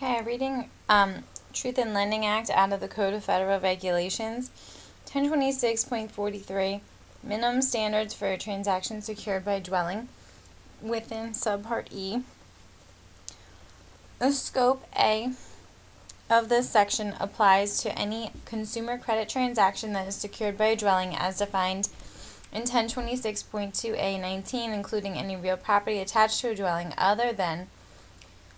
Okay, reading Truth in Lending Act out of the Code of Federal Regulations, 1026.43, minimum standards for transactions secured by dwelling within Subpart E. The scope A of this section applies to any consumer credit transaction that is secured by a dwelling as defined in 1026.2A19, including any real property attached to a dwelling other than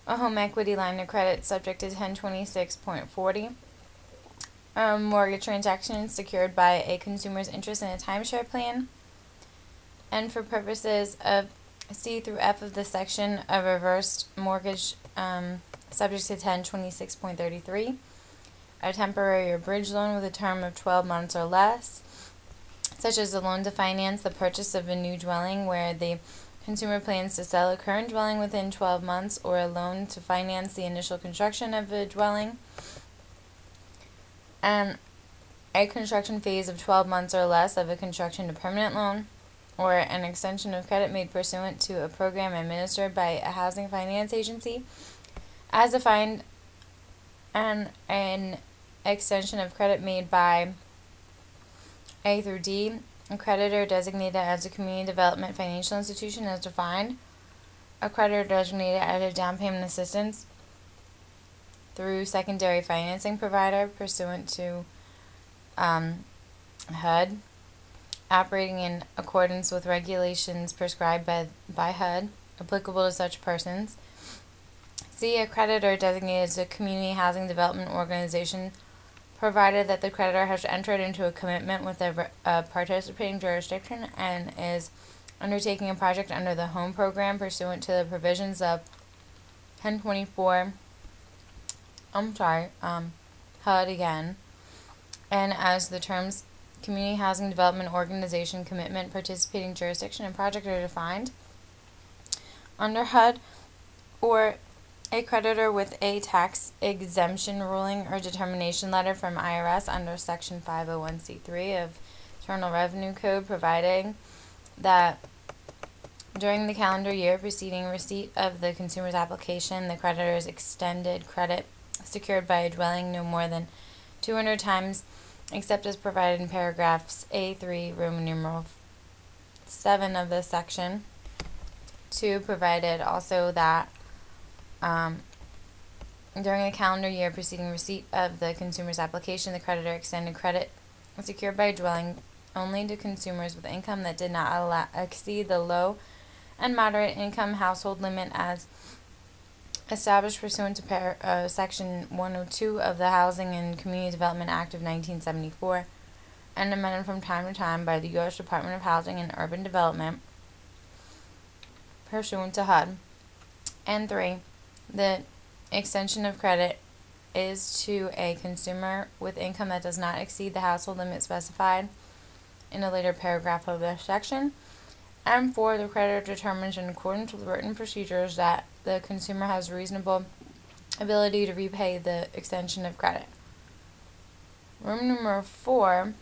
a home equity line of credit subject to 1026.40. Mortgage transactions secured by a consumer's interest in a timeshare plan. And for purposes of C through F of this section, a reversed mortgage subject to 1026.33. A temporary or bridge loan with a term of 12 months or less, such as a loan to finance the purchase of a new dwelling where the consumer plans to sell a current dwelling within 12 months, or a loan to finance the initial construction of a dwelling, and a construction phase of 12 months or less of a construction to permanent loan, or an extension of credit made pursuant to a program administered by a housing finance agency, as defined, and an extension of credit made by A through D, a creditor designated as a community development financial institution as defined, a creditor designated as a down payment assistance through secondary financing provider pursuant to HUD, operating in accordance with regulations prescribed by HUD, applicable to such persons. C, a creditor designated as a community housing development organization, provided that the creditor has entered into a commitment with a participating jurisdiction and is undertaking a project under the home program pursuant to the provisions of 1024, HUD again, and as the terms community housing development organization, commitment, participating jurisdiction, and project are defined under HUD, or a creditor with a tax exemption ruling or determination letter from IRS under Section 501c3 of Internal Revenue Code, providing that during the calendar year preceding receipt of the consumer's application, the creditor's extended credit secured by a dwelling no more than 200 times, except as provided in paragraphs A3, Roman numeral 7 of this section. 2, provided also that during the calendar year preceding receipt of the consumer's application, the creditor extended credit secured by a dwelling only to consumers with income that did not exceed the low and moderate income household limit as established pursuant to Section 102 of the Housing and Community Development Act of 1974 and amended from time to time by the U.S. Department of Housing and Urban Development pursuant to HUD. And 3, the extension of credit is to a consumer with income that does not exceed the household limit specified in a later paragraph of this section. And 4, the creditor determines in accordance with written procedures that the consumer has reasonable ability to repay the extension of credit. Room number 4,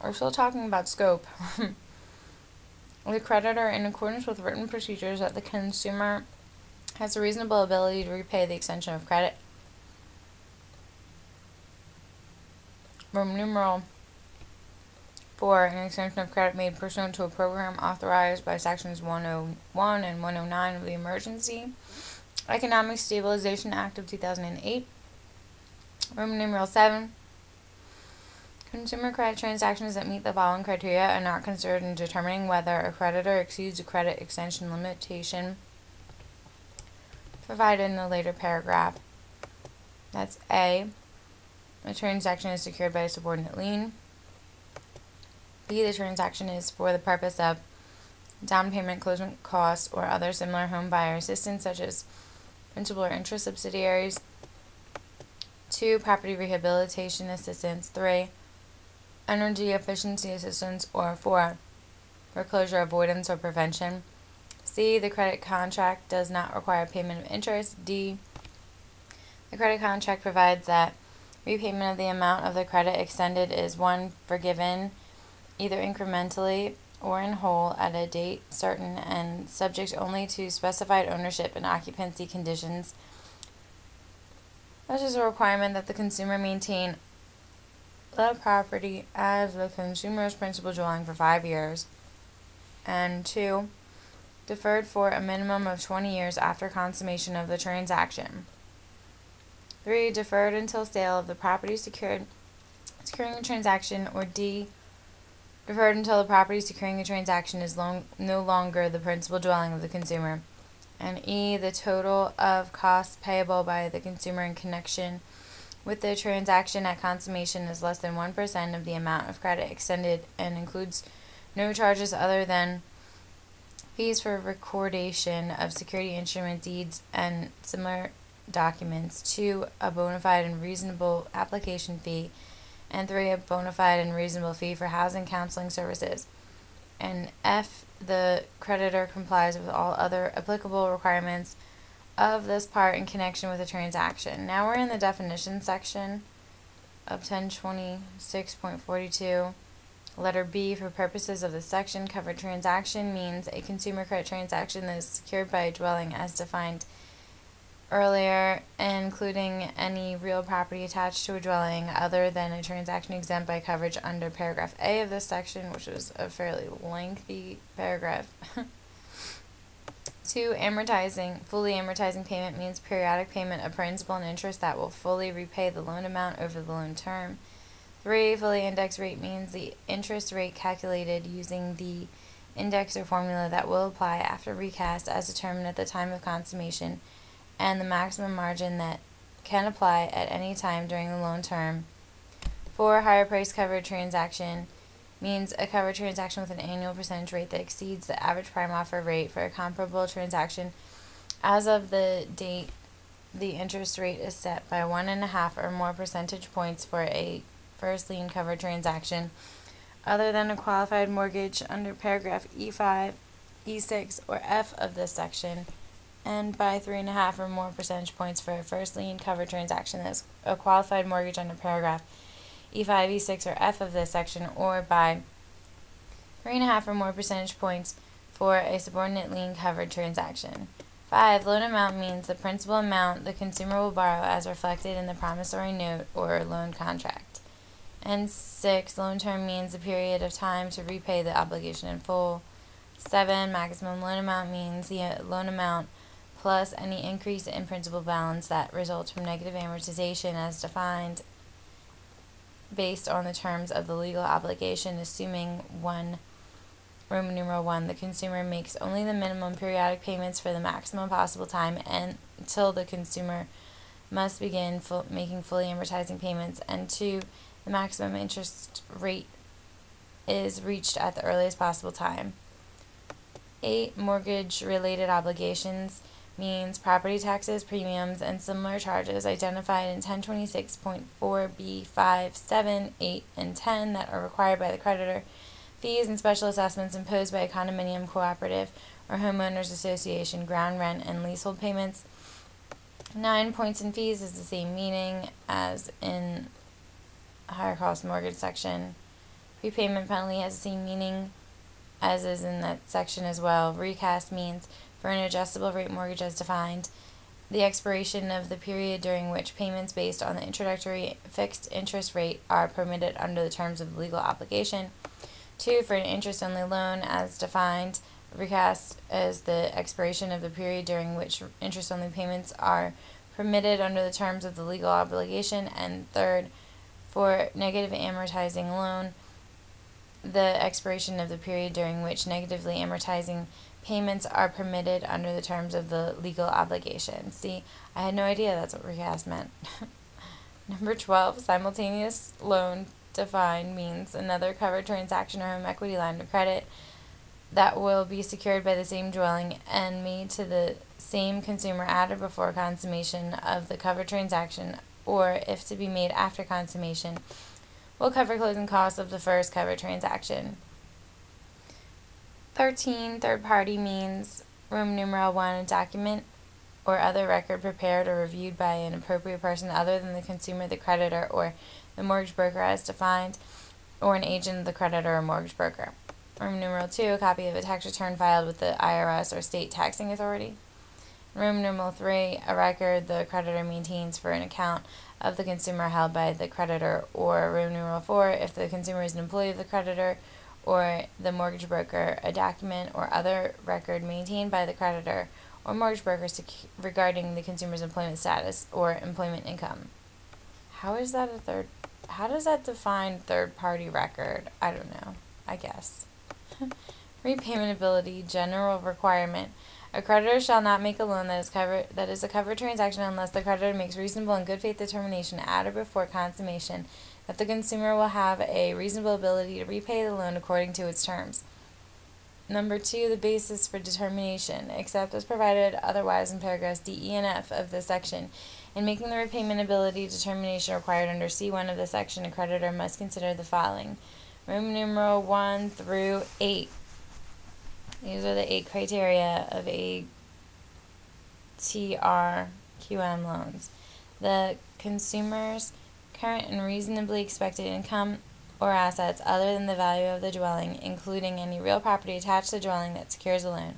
we're still talking about scope. The creditor, in accordance with written procedures, that the consumer has a reasonable ability to repay the extension of credit. Roman numeral 4, an extension of credit made pursuant to a program authorized by Sections 101 and 109 of the Emergency Economic Stabilization Act of 2008. Roman numeral 7, consumer credit transactions that meet the following criteria are not considered in determining whether a creditor exceeds a credit extension limitation provided in the later paragraph. That's A, the transaction is secured by a subordinate lien. B, the transaction is for the purpose of down payment, closing costs, or other similar home buyer assistance, such as principal or interest subsidiaries. 2, property rehabilitation assistance. 3, energy efficiency assistance, or 4, foreclosure avoidance or prevention. C, the credit contract does not require payment of interest. D, the credit contract provides that repayment of the amount of the credit extended is 1, forgiven either incrementally or in whole at a date certain and subject only to specified ownership and occupancy conditions That is a requirement that the consumer maintain the property as the consumer's principal dwelling for 5 years. And 2, deferred for a minimum of 20 years after consummation of the transaction. 3, deferred until sale of the property securing the transaction, or D, deferred until the property securing the transaction is no longer the principal dwelling of the consumer. And E, the total of costs payable by the consumer in connection with the transaction at consummation is less than 1% of the amount of credit extended and includes no charges other than fees for recordation of security instrument deeds and similar documents. 2, a bona fide and reasonable application fee. And 3, a bona fide and reasonable fee for housing counseling services. And F, the creditor complies with all other applicable requirements of this part in connection with the transaction. Now we're in the definition section of 1026.42. Letter B, for purposes of this section, covered transaction means a consumer credit transaction that is secured by a dwelling as defined earlier, including any real property attached to a dwelling other than a transaction exempt by coverage under paragraph A of this section, which was a fairly lengthy paragraph. 2, fully amortizing payment means periodic payment of principal and interest that will fully repay the loan amount over the loan term. 3, fully indexed rate means the interest rate calculated using the index or formula that will apply after recast as determined at the time of consummation, and the maximum margin that can apply at any time during the loan term. 4, higher price covered transaction means a covered transaction with an annual percentage rate that exceeds the average prime offer rate for a comparable transaction. As of the date, the interest rate is set by 1.5 or more percentage points for a first lien covered transaction other than a qualified mortgage under paragraph E5, E6, or F of this section, and by 3.5 or more percentage points for a first lien covered transaction that is a qualified mortgage under paragraph E5, E6, or F of this section, or by 3.5 or more percentage points for a subordinate lien covered transaction. 5, loan amount means the principal amount the consumer will borrow as reflected in the promissory note or loan contract. And 6, loan term means the period of time to repay the obligation in full. 7, maximum loan amount means the loan amount plus any increase in principal balance that results from negative amortization as defined based on the terms of the legal obligation, assuming Roman numeral 1, the consumer makes only the minimum periodic payments for the maximum possible time and until the consumer must begin making fully amortizing payments, and 2, the maximum interest rate is reached at the earliest possible time. 8, mortgage-related obligations means property taxes, premiums, and similar charges identified in 1026.4b, 5, 7, 8, and 10 that are required by the creditor, fees and special assessments imposed by a condominium cooperative or homeowners association, ground rent, and leasehold payments. 9, points and fees is the same meaning as in higher cost mortgage section. Prepayment penalty has the same meaning as is in that section as well. Recast means for an adjustable rate mortgage as defined, the expiration of the period during which payments based on the introductory fixed interest rate are permitted under the terms of the legal obligation. 2, for an interest-only loan as defined, recast as the expiration of the period during which interest-only payments are permitted under the terms of the legal obligation. And 3rd, for negative amortizing loan, the expiration of the period during which negatively amortizing payments are permitted under the terms of the legal obligation. See, I had no idea that's what recast meant. Number 12, simultaneous loan defined means another covered transaction or home equity line of credit that will be secured by the same dwelling and made to the same consumer at or before consummation of the covered transaction, or if to be made after consummation, will cover closing costs of the first covered transaction. 13, third party means Roman numeral 1, a document or other record prepared or reviewed by an appropriate person other than the consumer, the creditor, or the mortgage broker as defined, or an agent of the creditor or mortgage broker. Roman numeral 2, a copy of a tax return filed with the IRS or state taxing authority. Roman numeral 3, a record the creditor maintains for an account of the consumer held by the creditor, or Roman numeral 4, if the consumer is an employee of the creditor or the mortgage broker, a document or other record maintained by the creditor or mortgage broker regarding the consumer's employment status or employment income. How does that define third-party record? I don't know. I guess. Repayment ability, general requirement. A creditor shall not make a loan that is a covered transaction unless the creditor makes reasonable and good faith determination at or before consummation that the consumer will have a reasonable ability to repay the loan according to its terms. Number 2, the basis for determination, except as provided otherwise in paragraphs D, E, and F of this section. In making the repayment ability determination required under C1 of this section, a creditor must consider the following. Roman numeral 1 through 8. These are the 8 criteria of ATR QM loans. The consumer's current and reasonably expected income or assets other than the value of the dwelling, including any real property attached to the dwelling that secures a loan.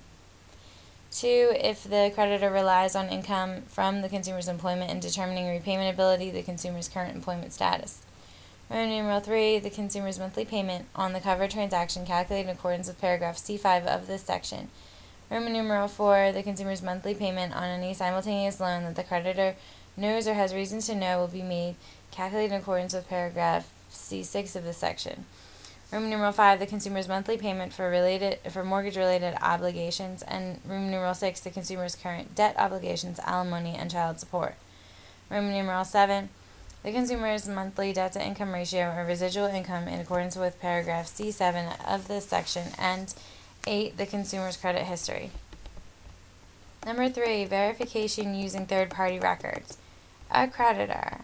2, if the creditor relies on income from the consumer's employment in determining repayment ability, the consumer's current employment status. Roman numeral 3, the consumer's monthly payment on the covered transaction calculated in accordance with paragraph C5 of this section. Roman numeral 4, the consumer's monthly payment on any simultaneous loan that the creditor knows or has reason to know will be made, calculated in accordance with paragraph C6 of this section. Roman numeral 5, the consumer's monthly payment for mortgage-related obligations, and Roman numeral 6, the consumer's current debt obligations, alimony, and child support. Roman numeral 7, the consumer's monthly debt-to-income ratio or residual income in accordance with paragraph C7 of this section, and 8, the consumer's credit history. Number 3, verification using third-party records. A creditor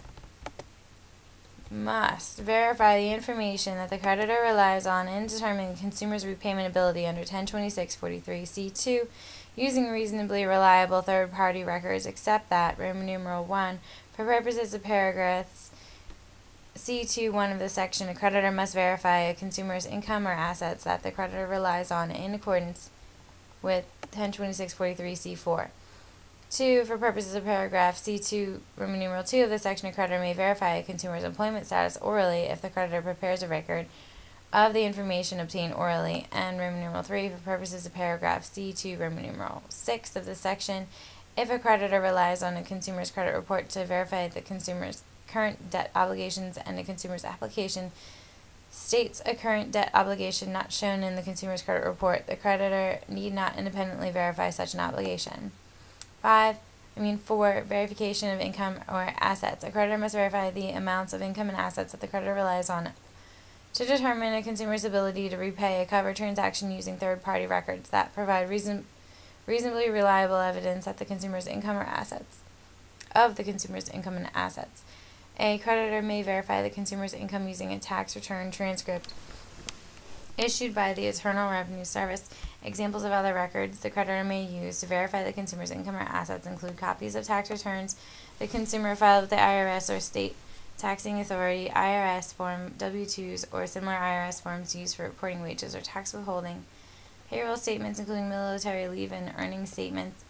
must verify the information that the creditor relies on in determining the consumer's repayment ability under 1026-43C2 using reasonably reliable third-party records, except that, Roman numeral 1, for purposes of paragraphs C2(1) of this section, a creditor must verify a consumer's income or assets that the creditor relies on in accordance with 1026-43C4. 2, for purposes of paragraph C2, Roman numeral 2 of this section, a creditor may verify a consumer's employment status orally if the creditor prepares a record of the information obtained orally, and Roman numeral 3, for purposes of paragraph C2, Roman numeral 6 of this section, if a creditor relies on a consumer's credit report to verify the consumer's current debt obligations and a consumer's application states a current debt obligation not shown in the consumer's credit report, the creditor need not independently verify such an obligation. 4, verification of income or assets. A creditor must verify the amounts of income and assets that the creditor relies on to determine a consumer's ability to repay a covered transaction using third-party records that provide reasonably reliable evidence that the consumer's income or assets of the consumer's income and assets. A creditor may verify the consumer's income using a tax return transcript issued by the Internal Revenue Service. Examples of other records the creditor may use to verify the consumer's income or assets include copies of tax returns the consumer filed with the IRS or state taxing authority, IRS form W-2s, or similar IRS forms used for reporting wages or tax withholding, payroll statements including military leave and earnings statements,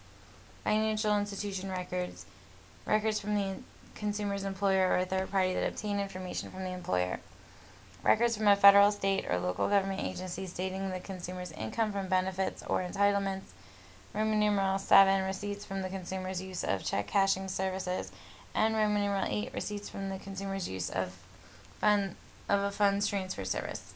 financial institution records, records from the consumer's employer or a third party that obtain information from the employer, records from a federal, state, or local government agency stating the consumer's income from benefits or entitlements, Roman numeral 7, receipts from the consumer's use of check cashing services, and Roman numeral 8, receipts from the consumer's use of a funds transfer service.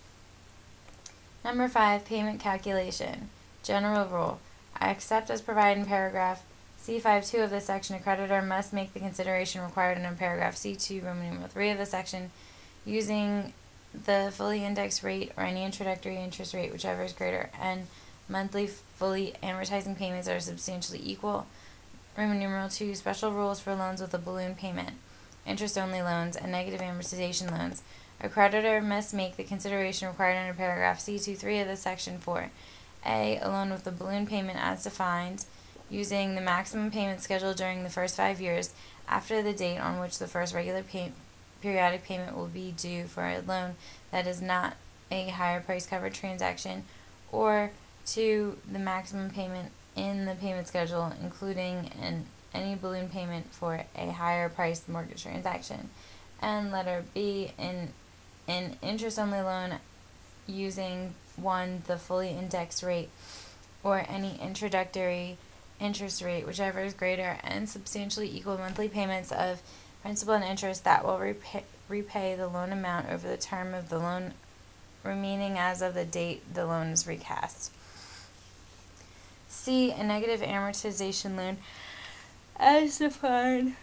Number 5, payment calculation. General rule. Except as provided in paragraph C5(2) of this section, a creditor must make the consideration required under paragraph C2, Roman numeral 3 of this section, using the fully indexed rate or any introductory interest rate, whichever is greater, and monthly fully amortizing payments are substantially equal. Roman numeral 2, special rules for loans with a balloon payment, interest-only loans, and negative amortization loans. A creditor must make the consideration required under paragraph C2(3) of this section for A, a loan with a balloon payment as defined, using the maximum payment schedule during the first 5 years after the date on which the first regular periodic payment will be due for a loan that is not a higher price covered transaction, or 2, the maximum payment in the payment schedule, including any balloon payment for a higher priced mortgage transaction. And letter B, in an interest-only loan using 1, the fully indexed rate or any introductory interest rate, whichever is greater, and substantially equal monthly payments of principal and interest that will repay the loan amount over the term of the loan remaining as of the date the loan is recast. C, a negative amortization loan as defined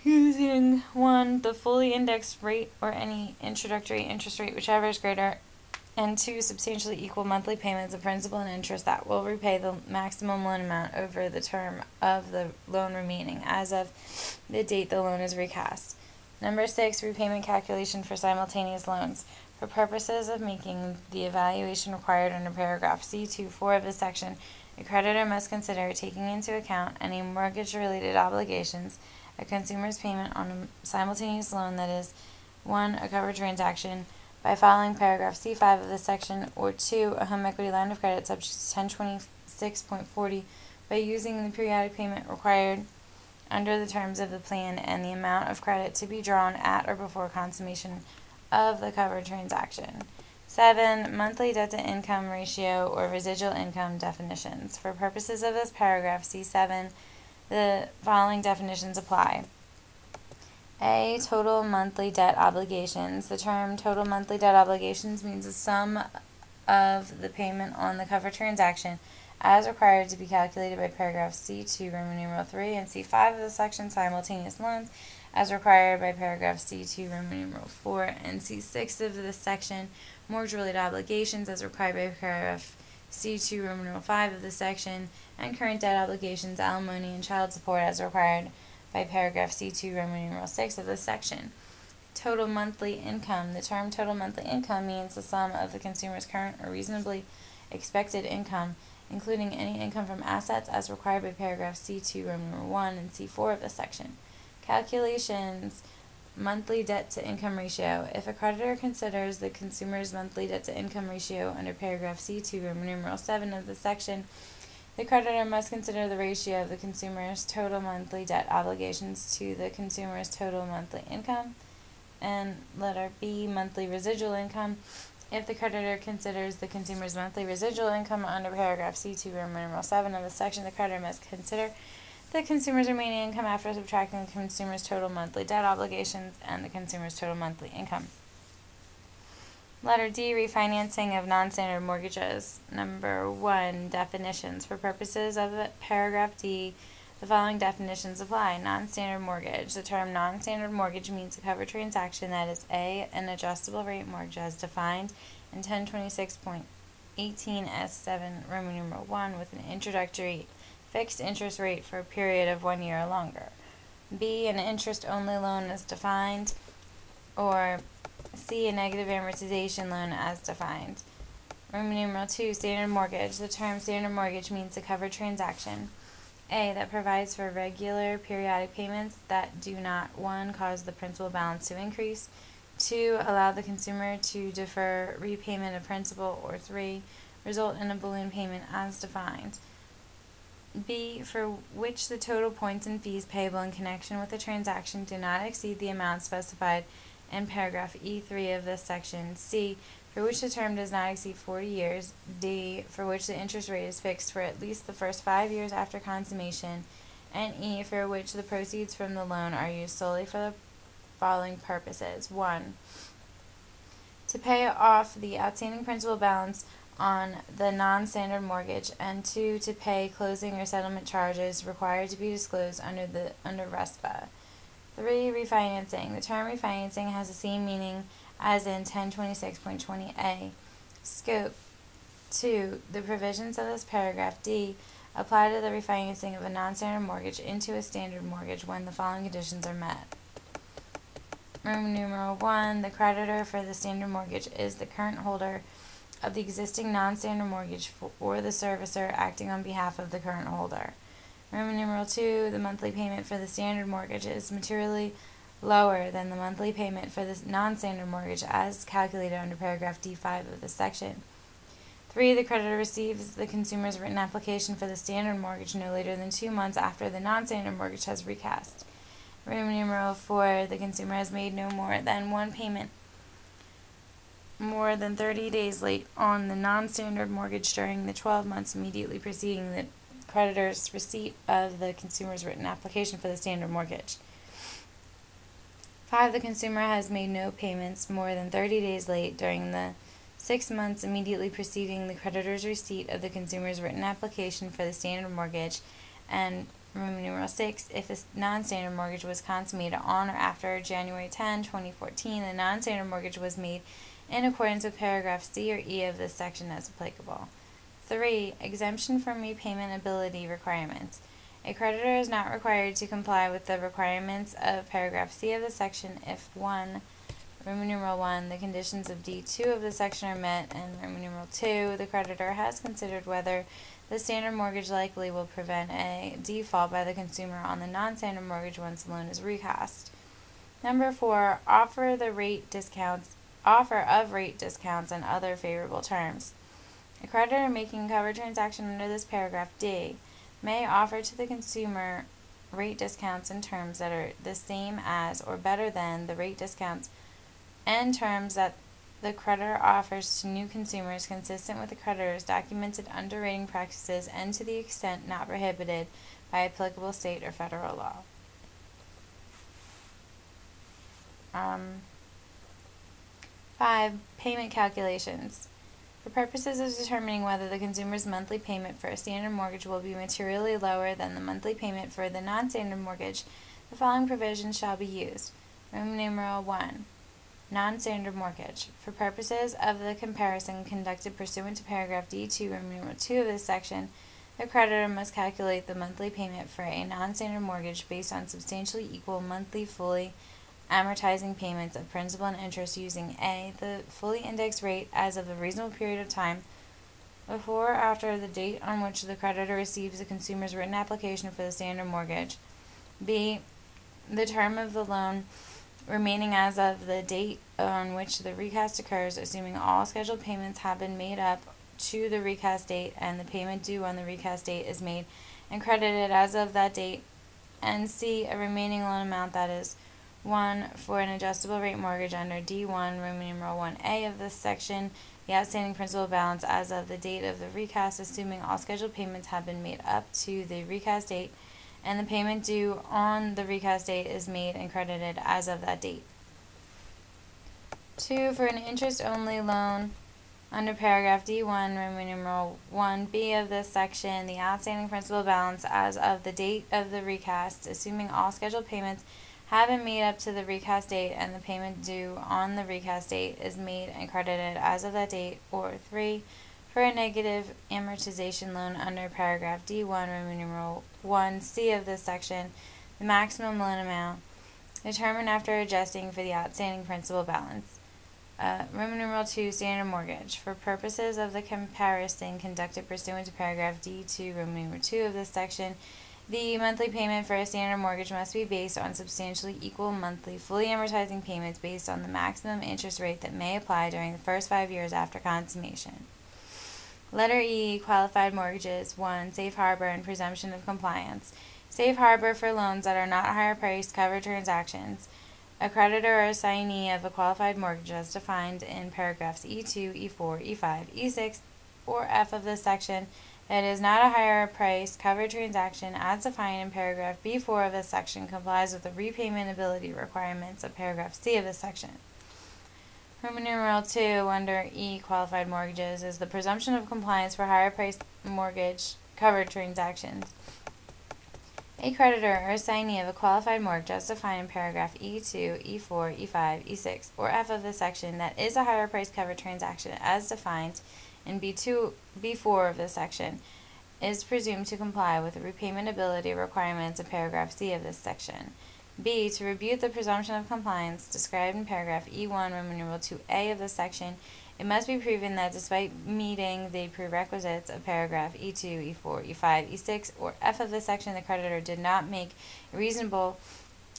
using 1, the fully indexed rate or any introductory interest rate, whichever is greater, and 2, substantially equal monthly payments of principal and interest that will repay the maximum loan amount over the term of the loan remaining as of the date the loan is recast. Number 6, repayment calculation for simultaneous loans. For purposes of making the evaluation required under paragraph C2(4) of this section, a creditor must consider taking into account any mortgage-related obligations, a consumer's payment on a simultaneous loan that is 1, a covered transaction, by following paragraph C5 of this section, or 2, a home equity line of credit subject to 1026.40 by using the periodic payment required under the terms of the plan and the amount of credit to be drawn at or before consummation of the covered transaction. 7, monthly debt-to-income ratio or residual income definitions. For purposes of this paragraph, C7, the following definitions apply. A, total monthly debt obligations. The term total monthly debt obligations means the sum of the payment on the covered transaction as required to be calculated by paragraph C2, Roman numeral 3, and C5 of the section simultaneous loans as required by paragraph C2, Roman numeral 4, and C6 of this section mortgage-related obligations as required by paragraph C2, Roman numeral 5 of this section, and current debt obligations, alimony, and child support as required by paragraph C2, Roman numeral 6 of this section. Total monthly income. The term total monthly income means the sum of the consumer's current or reasonably expected income, including any income from assets as required by paragraph C2, Roman numeral 1, and C4 of this section. Calculations. Monthly debt-to-income ratio. If a creditor considers the consumer's monthly debt-to-income ratio under paragraph C2, Roman numeral 7 of this section, the creditor must consider the ratio of the consumer's total monthly debt obligations to the consumer's total monthly income. And letter B, monthly residual income. If the creditor considers the consumer's monthly residual income under paragraph C2, Roman numeral 7 of the section, the creditor must consider the consumer's remaining income after subtracting the consumer's total monthly debt obligations and the consumer's total monthly income. Letter D, refinancing of non-standard mortgages. Number 1, definitions. For purposes of paragraph D, the following definitions apply. Non-standard mortgage. The term non-standard mortgage means a covered transaction that is A, an adjustable rate mortgage as defined in 1026.18 S7 Roman numeral 1 with an introductory fixed interest rate for a period of 1 year or longer. B, an interest-only loan as defined, or C, a negative amortization loan as defined. Roman numeral 2, standard mortgage. The term standard mortgage means a covered transaction. A, that provides for regular periodic payments that do not 1, cause the principal balance to increase, 2, allow the consumer to defer repayment of principal, or 3, result in a balloon payment as defined. B, for which the total points and fees payable in connection with the transaction do not exceed the amount specified in paragraph E3 of this section. C, for which the term does not exceed 40 years. D, for which the interest rate is fixed for at least the first 5 years after consummation. And E, for which the proceeds from the loan are used solely for the following purposes. 1, to pay off the outstanding principal balance on the non-standard mortgage, and 2, to pay closing or settlement charges required to be disclosed under RESPA. 3, refinancing. The term refinancing has the same meaning as in 1026.20a. Scope. 2, the provisions of this paragraph D apply to the refinancing of a non-standard mortgage into a standard mortgage when the following conditions are met. Roman numeral 1, the creditor for the standard mortgage is the current holder of the existing non-standard mortgage or the servicer acting on behalf of the current holder. Roman numeral 2, the monthly payment for the standard mortgage is materially lower than the monthly payment for the non-standard mortgage as calculated under paragraph D5 of this section. 3. The creditor receives the consumer's written application for the standard mortgage no later than 2 months after the non-standard mortgage has recast. Roman numeral 4. The consumer has made no more than one payment more than 30 days late on the non-standard mortgage during the 12 months immediately preceding the creditor's receipt of the consumer's written application for the standard mortgage. 5. The consumer has made no payments more than 30 days late during the 6 months immediately preceding the creditor's receipt of the consumer's written application for the standard mortgage. And Roman numeral 6, if a non-standard mortgage was consummated on or after January 10, 2014, the non-standard mortgage was made in accordance with paragraph C or E of this section as applicable. 3. Exemption from repayment ability requirements. A creditor is not required to comply with the requirements of paragraph C of the section if 1. Roman numeral 1, the conditions of D2 of the section are met, and Roman numeral 2, the creditor has considered whether the standard mortgage likely will prevent a default by the consumer on the non-standard mortgage once the loan is recast. Number 4, offer of rate discounts and other favorable terms. A creditor making a covered transaction under this paragraph D may offer to the consumer rate discounts and terms that are the same as or better than the rate discounts and terms that the creditor offers to new consumers consistent with the creditor's documented underwriting practices and to the extent not prohibited by applicable state or federal law. 5. Payment calculations. For purposes of determining whether the consumer's monthly payment for a standard mortgage will be materially lower than the monthly payment for the non-standard mortgage, the following provisions shall be used. Roman numeral 1. Non-standard mortgage. For purposes of the comparison conducted pursuant to paragraph D2, Roman numeral 2 of this section, the creditor must calculate the monthly payment for a non-standard mortgage based on substantially equal monthly fully amortizing payments of principal and interest using A. The fully indexed rate as of a reasonable period of time before or after the date on which the creditor receives the consumer's written application for the standard mortgage. B. The term of the loan remaining as of the date on which the recast occurs, assuming all scheduled payments have been made up to the recast date and the payment due on the recast date is made and credited as of that date. And C. A remaining loan amount that is 1. For an adjustable rate mortgage under D1, Roman numeral 1A of this section, the outstanding principal balance as of the date of the recast, assuming all scheduled payments have been made up to the recast date, and the payment due on the recast date is made and credited as of that date. 2. For an interest-only loan under paragraph D1, Roman numeral 1B of this section, the outstanding principal balance as of the date of the recast, assuming all scheduled payments have been made up to the recast date and the payment due on the recast date is made and credited as of that date. Or 3. For a negative amortization loan under paragraph D1, Roman numeral 1C of this section, the maximum loan amount determined after adjusting for the outstanding principal balance. Roman numeral 2, standard mortgage. For purposes of the comparison conducted pursuant to paragraph D2, Roman numeral 2 of this section, the monthly payment for a standard mortgage must be based on substantially equal monthly fully amortizing payments based on the maximum interest rate that may apply during the first 5 years after consummation. Letter E, qualified mortgages. 1. Safe harbor and presumption of compliance. Safe harbor for loans that are not higher priced covered transactions. A creditor or assignee of a qualified mortgage as defined in paragraphs E2, E4, E5, E6, or F of this section that is not a higher price covered transaction as defined in paragraph B4 of this section complies with the repayment ability requirements of paragraph C of this section. Roman numeral 2 under E, qualified mortgages, is the presumption of compliance for higher price mortgage covered transactions. A creditor or assignee of a qualified mortgage as defined in paragraph E2, E4, E5, E6, or F of this section that is a higher price covered transaction as defined in B2, B4 of this section is presumed to comply with the repayment ability requirements of paragraph C of this section. B. To rebut the presumption of compliance described in paragraph E1, Roman numeral 2A of this section, it must be proven that despite meeting the prerequisites of paragraph E2, E4, E5, E6, or F of this section, the creditor did not make a reasonable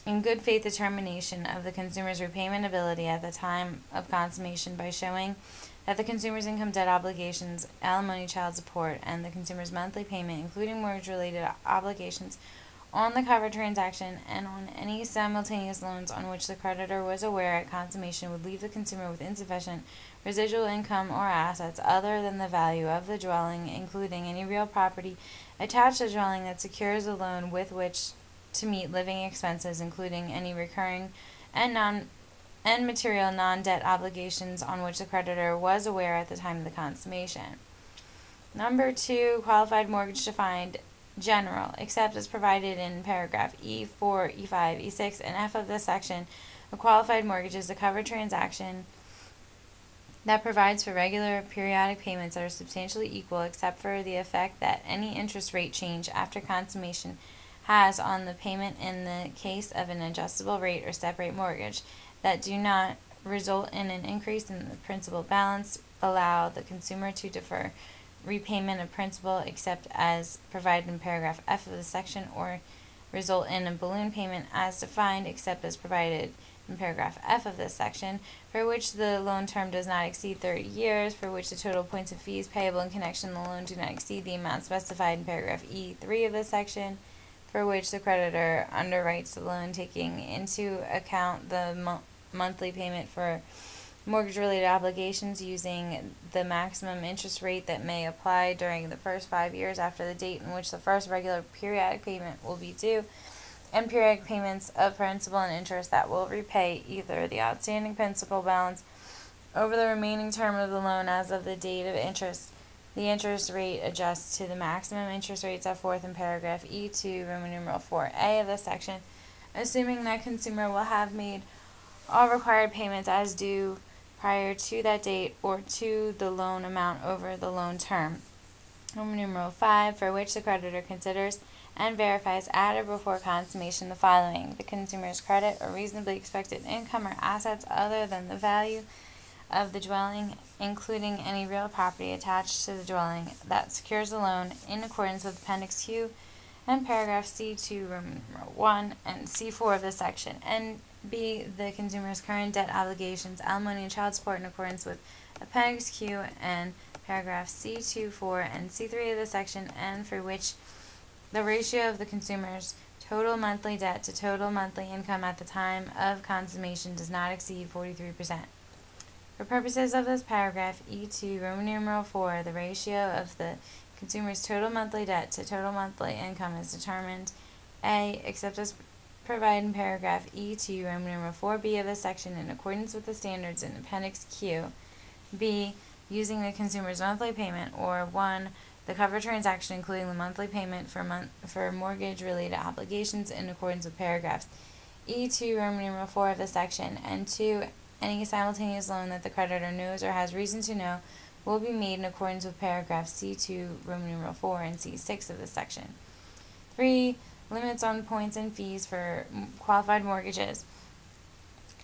and good faith determination of the consumer's repayment ability at the time of consummation by showing that the consumer's income, debt obligations, alimony, child support, and the consumer's monthly payment, including mortgage-related obligations, on the covered transaction and on any simultaneous loans on which the creditor was aware at consummation would leave the consumer with insufficient residual income or assets other than the value of the dwelling, including any real property attached to the dwelling that secures a loan with which to meet living expenses, including any recurring and material non-debt obligations on which the creditor was aware at the time of the consummation. Number 2, qualified mortgage defined general, except as provided in paragraph E4, E5, E6, and F of this section. A qualified mortgage is a covered transaction that provides for regular periodic payments that are substantially equal, except for the effect that any interest rate change after consummation has on the payment in the case of an adjustable rate or step rate mortgage, that do not result in an increase in the principal balance, allow the consumer to defer repayment of principal except as provided in paragraph F of the section, or result in a balloon payment as defined except as provided in paragraph F of this section, for which the loan term does not exceed 30 years, for which the total points of fees payable in connection with the loan do not exceed the amount specified in paragraph E3 of this section, for which the creditor underwrites the loan taking into account the monthly payment for mortgage-related obligations using the maximum interest rate that may apply during the first 5 years after the date in which the first regular periodic payment will be due, and periodic payments of principal and interest that will repay either the outstanding principal balance over the remaining term of the loan as of the date of interest. The interest rate adjusts to the maximum interest rate set forth in paragraph E2, Roman numeral 4A of this section, assuming that consumer will have made all required payments as due prior to that date or to the loan amount over the loan term. Roman numeral 5, for which the creditor considers and verifies at or before consummation the following: the consumer's credit or reasonably expected income or assets other than the value of the dwelling, including any real property attached to the dwelling that secures the loan in accordance with Appendix Q and paragraph C2, Roman numeral 1, and C4 of this section, and B, the consumer's current debt obligations, alimony, and child support in accordance with Appendix Q and paragraph C2, 4, and C3 of this section, and for which the ratio of the consumer's total monthly debt to total monthly income at the time of consummation does not exceed 43%. For purposes of this paragraph, E2, Roman numeral 4, the ratio of the consumer's total monthly debt to total monthly income is determined: A, except as provided in paragraph E2, Roman numeral 4B of this section, in accordance with the standards in Appendix Q. B, using the consumer's monthly payment, or 1, the covered transaction including the monthly payment for mortgage-related obligations in accordance with paragraphs E2, Roman numeral 4 of this section, and 2, any simultaneous loan that the creditor knows or has reason to know will be made in accordance with paragraphs C2, Roman numeral 4, and C6 of this section. 3, limits on points and fees for qualified mortgages.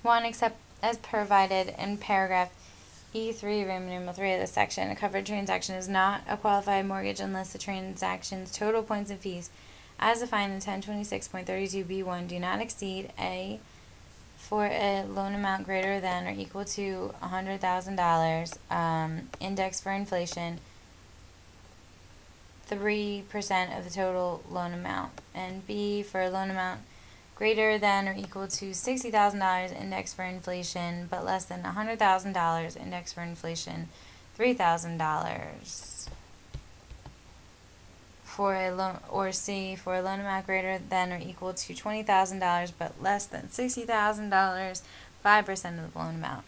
1, except as provided in paragraph E3, Roman numeral 3 of this section, a covered transaction is not a qualified mortgage unless the transaction's total points and fees, as defined in 1026.32b1, do not exceed: A, for a loan amount greater than or equal to $100,000, index for inflation, 3% of the total loan amount, and B, for a loan amount greater than or equal to $60,000, index for inflation, but less than $100,000, index for inflation, $3,000. For a loan, or C, for a loan amount greater than or equal to $20,000, but less than $60,000, 5% of the loan amount.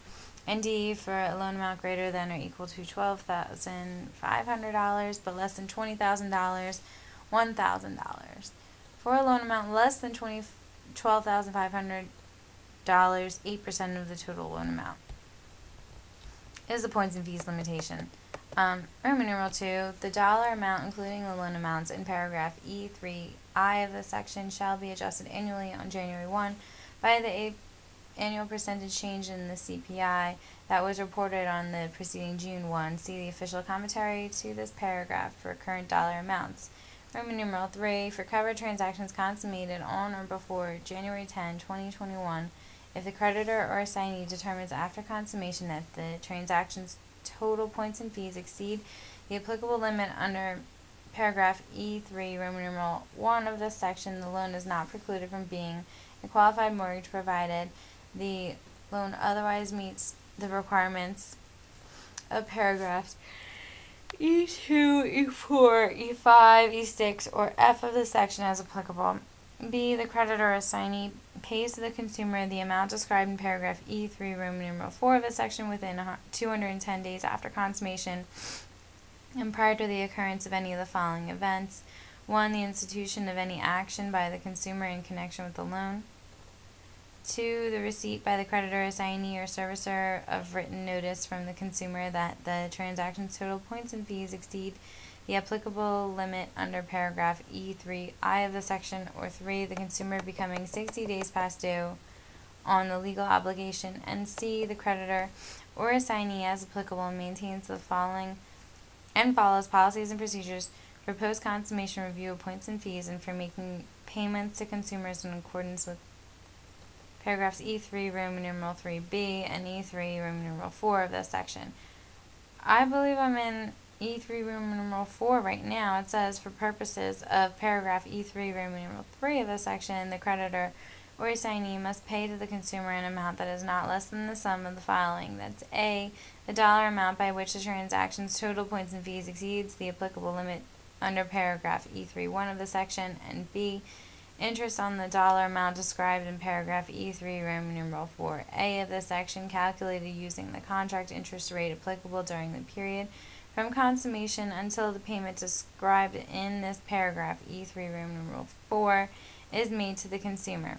And D, for a loan amount greater than or equal to $12,500, but less than $20,000, $1,000. For a loan amount less than $12,500, 8% of the total loan amount is the points and fees limitation. Roman numeral 2, the dollar amount, including the loan amounts in paragraph E3I of this section, shall be adjusted annually on January 1 by the annual percentage change in the CPI that was reported on the preceding June 1. See the official commentary to this paragraph for current dollar amounts. Roman numeral 3, for covered transactions consummated on or before January 10, 2021, if the creditor or assignee determines after consummation that the transaction's total points and fees exceed the applicable limit under paragraph E3, Roman numeral 1 of this section, the loan is not precluded from being a qualified mortgage provided the loan otherwise meets the requirements of paragraphs E2, E4, E5, E6, or F of the section as applicable. B. The creditor assignee pays to the consumer the amount described in paragraph E3, Roman numeral 4 of the section within 210 days after consummation and prior to the occurrence of any of the following events. 1. The institution of any action by the consumer in connection with the loan. 2. The receipt by the creditor, assignee, or servicer of written notice from the consumer that the transaction's total points and fees exceed the applicable limit under paragraph E3I of the section, or 3. The consumer becoming 60 days past due on the legal obligation, and C. The creditor or assignee, as applicable, maintains the following and follows policies and procedures for post-consummation review of points and fees and for making payments to consumers in accordance with paragraphs E3, Roman numeral 3b, and E3, Roman numeral 4 of this section. I believe I'm in E3, Roman numeral 4 right now. It says, for purposes of paragraph E3, Roman numeral 3 of this section, the creditor or assignee must pay to the consumer an amount that is not less than the sum of the following. That's A, the dollar amount by which the transaction's total points and fees exceeds the applicable limit under paragraph E3.1 of the section, and B, interest on the dollar amount described in paragraph E3, Roman numeral 4A of this section, calculated using the contract interest rate applicable during the period from consummation until the payment described in this paragraph E3, Roman numeral 4 is made to the consumer.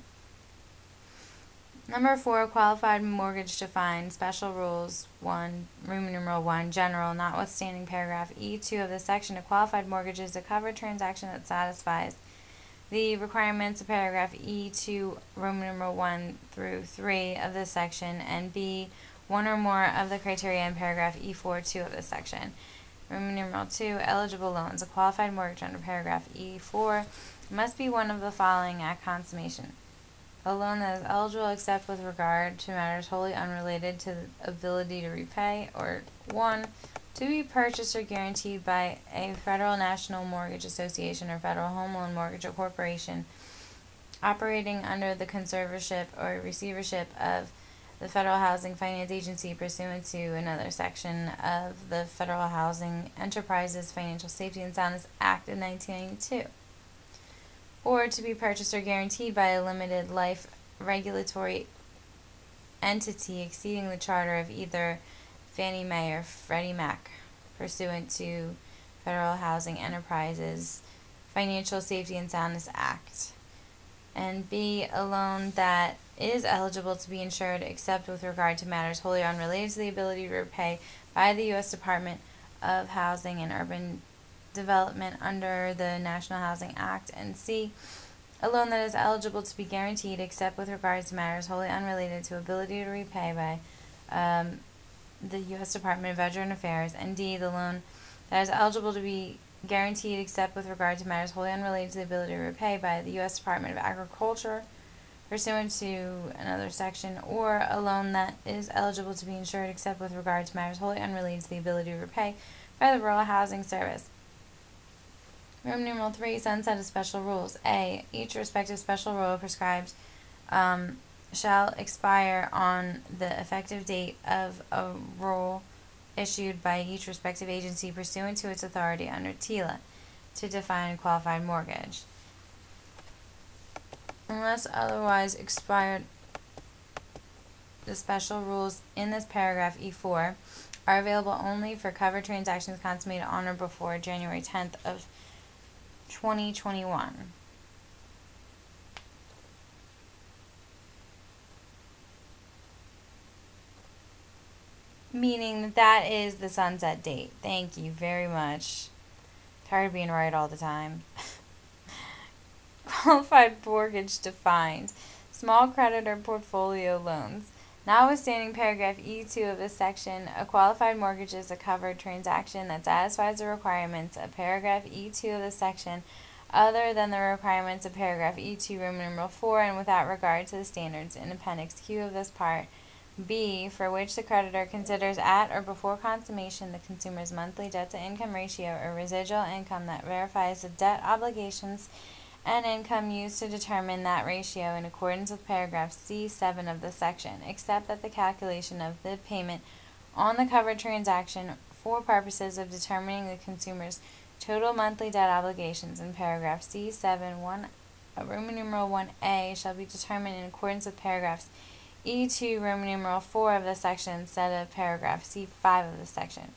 Number 4, qualified mortgage defined, special rules 1, Roman numeral 1, general, notwithstanding paragraph E2 of this section, a qualified mortgage is a covered transaction that satisfies the requirements of paragraph E2, Roman numeral 1 through 3 of this section, and B, one or more of the criteria in paragraph E4, 2 of this section. Roman numeral 2, eligible loans. A qualified mortgage under paragraph E4 must be one of the following at consummation. A loan that is eligible except with regard to matters wholly unrelated to the ability to repay, or 1, to be purchased or guaranteed by a Federal National Mortgage Association or Federal Home Loan Mortgage Corporation operating under the conservatorship or receivership of the Federal Housing Finance Agency pursuant to another section of the Federal Housing Enterprises Financial Safety and Soundness Act of 1992. Or to be purchased or guaranteed by a limited life regulatory entity exceeding the charter of either Fannie Mae or Freddie Mac pursuant to Federal Housing Enterprises Financial Safety and Soundness Act. And B, a loan that is eligible to be insured except with regard to matters wholly unrelated to the ability to repay by the U.S. Department of Housing and Urban Development under the National Housing Act, and C, a loan that is eligible to be guaranteed except with regards to matters wholly unrelated to ability to repay by the U.S. Department of Veteran Affairs, and D, the loan that is eligible to be guaranteed except with regard to matters wholly unrelated to the ability to repay by the U.S. Department of Agriculture pursuant to another section, or a loan that is eligible to be insured except with regard to matters wholly unrelated to the ability to repay by the Rural Housing Service. Roman numeral 3, sunset of special rules. A, each respective special rule prescribed shall expire on the effective date of a rule issued by each respective agency pursuant to its authority under TILA to define a qualified mortgage. Unless otherwise expired, the special rules in this paragraph E4 are available only for covered transactions consummated on or before January 10th of 2021. Meaning that is the sunset date. Thank you very much. Tired of being right all the time. Qualified mortgage defined. Small creditor portfolio loans. Notwithstanding paragraph E2 of this section, a qualified mortgage is a covered transaction that satisfies the requirements of paragraph E2 of this section other than the requirements of paragraph E2 Roman numeral 4 and without regard to the standards in Appendix Q of this part, B, for which the creditor considers at or before consummation the consumer's monthly debt-to-income ratio or residual income that verifies the debt obligations and income used to determine that ratio in accordance with paragraph C7 of the section, except that the calculation of the payment on the covered transaction for purposes of determining the consumer's total monthly debt obligations in paragraph C7, Roman numeral 1A, shall be determined in accordance with paragraphs E2, Roman numeral 4 of the section instead of paragraph C5 of the section.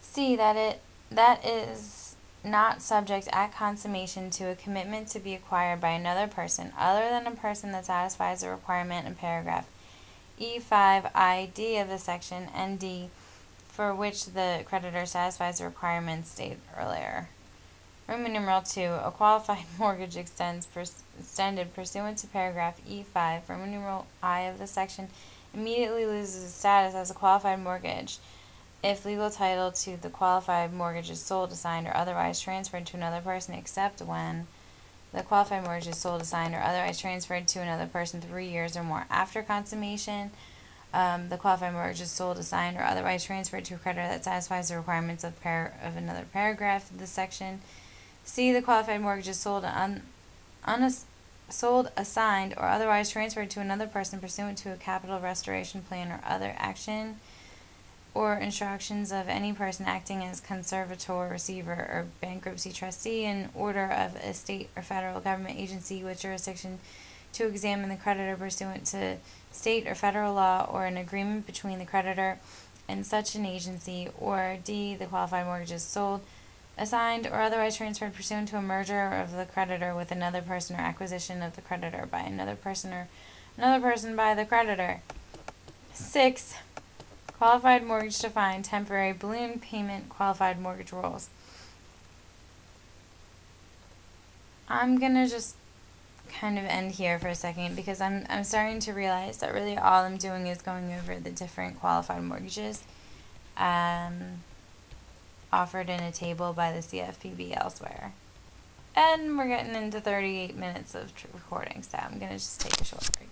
C, that is not subject at consummation to a commitment to be acquired by another person other than a person that satisfies the requirement in paragraph E5ID of the section, and D, for which the creditor satisfies the requirements stated earlier. Roman numeral 2, a qualified mortgage extended pursuant to paragraph E5, Roman numeral I of the section, immediately loses its status as a qualified mortgage if legal title to the qualified mortgage is sold, assigned, or otherwise transferred to another person, except when the qualified mortgage is sold, assigned, or otherwise transferred to another person 3 years or more after consummation. The qualified mortgage is sold, assigned, or otherwise transferred to a creditor that satisfies the requirements of another paragraph of this section. C, the qualified mortgage is sold, assigned, or otherwise transferred to another person pursuant to a capital restoration plan or other action or instructions of any person acting as conservator, receiver, or bankruptcy trustee in order of a state or federal government agency with jurisdiction to examine the creditor pursuant to state or federal law or an agreement between the creditor and such an agency. Or D, the qualified mortgage is sold, assigned, or otherwise transferred pursuant to a merger of the creditor with another person or acquisition of the creditor by another person or another person by the creditor. 6. Qualified mortgage defined, temporary balloon payment, qualified mortgage rules. I'm going to just kind of end here for a second because I'm starting to realize that really all I'm doing is going over the different qualified mortgages offered in a table by the CFPB elsewhere. And we're getting into 38 minutes of recording, so I'm going to just take a short break.